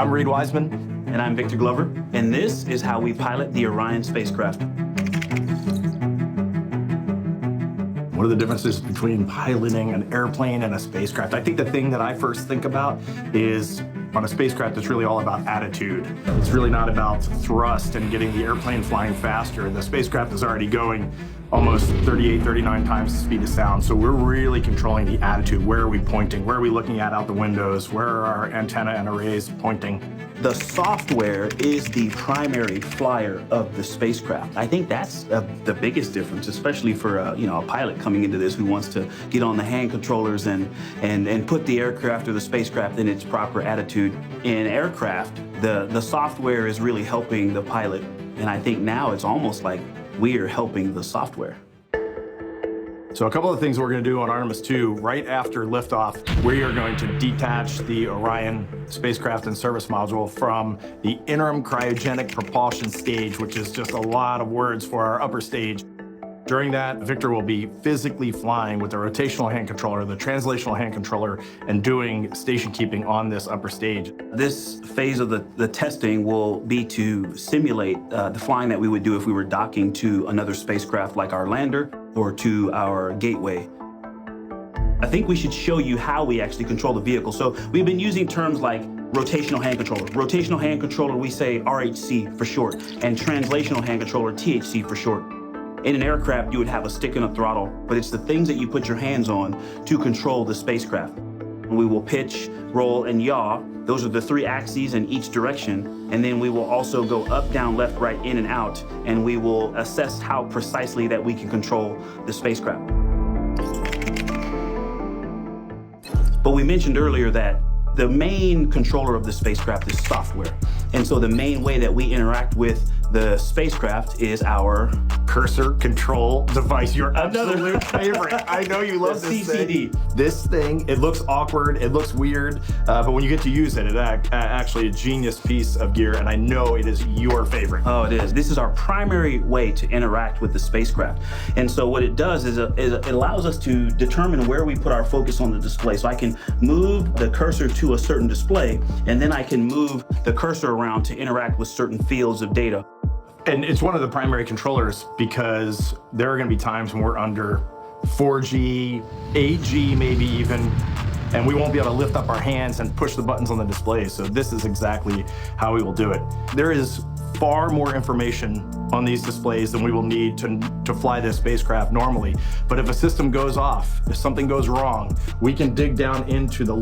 I'm Reed Wiseman. And I'm Victor Glover, and this is how we pilot the Orion spacecraft. What are the differences between piloting an airplane and a spacecraft? I think the thing that I first think about is on a spacecraft, it's really all about attitude. It's really not about thrust and getting the airplane flying faster. The spacecraft is already going almost 38, 39 times the speed of sound. So we're really controlling the attitude. Where are we pointing? Where are we looking at out the windows? Where are our antenna and arrays pointing? The software is the primary flyer of the spacecraft. I think that's the biggest difference, especially for a pilot coming into this who wants to get on the hand controllers and put the aircraft or the spacecraft in its proper attitude. In aircraft, the software is really helping the pilot, and I think now it's almost like we are helping the software. So a couple of things we're going to do on Artemis 2, right after liftoff, we are going to detach the Orion spacecraft and service module from the interim cryogenic propulsion stage, which is just a lot of words for our upper stage. During that, Victor will be physically flying with the rotational hand controller, the translational hand controller, and doing station keeping on this upper stage. This phase of the testing will be to simulate the flying that we would do if we were docking to another spacecraft like our lander or to our gateway. I think we should show you how we actually control the vehicle. So we've been using terms like rotational hand controller. Rotational hand controller, we say RHC for short, and translational hand controller, THC for short. In an aircraft, you would have a stick and a throttle, but it's the things that you put your hands on to control the spacecraft. We will pitch, roll, and yaw. Those are the three axes in each direction. And then we will also go up, down, left, right, in, and out, and we will assess how precisely that we can control the spacecraft. But we mentioned earlier that the main controller of the spacecraft is software. And so the main way that we interact with the spacecraft is our cursor control device, your absolute favorite. I know you love this CCD. thing. This thing, it looks awkward, it looks weird, but when you get to use it, it's actually a genius piece of gear, and I know it is your favorite. Oh, it is. This is our primary way to interact with the spacecraft. And so what it does is it allows us to determine where we put our focus on the display. So I can move the cursor to a certain display, and then I can move the cursor around to interact with certain fields of data. And it's one of the primary controllers because there are going to be times when we're under 4G, 8G maybe even, and we won't be able to lift up our hands and push the buttons on the display. So this is exactly how we will do it. There is far more information on these displays than we will need to fly this spacecraft normally. But if a system goes off, if something goes wrong, we can dig down into the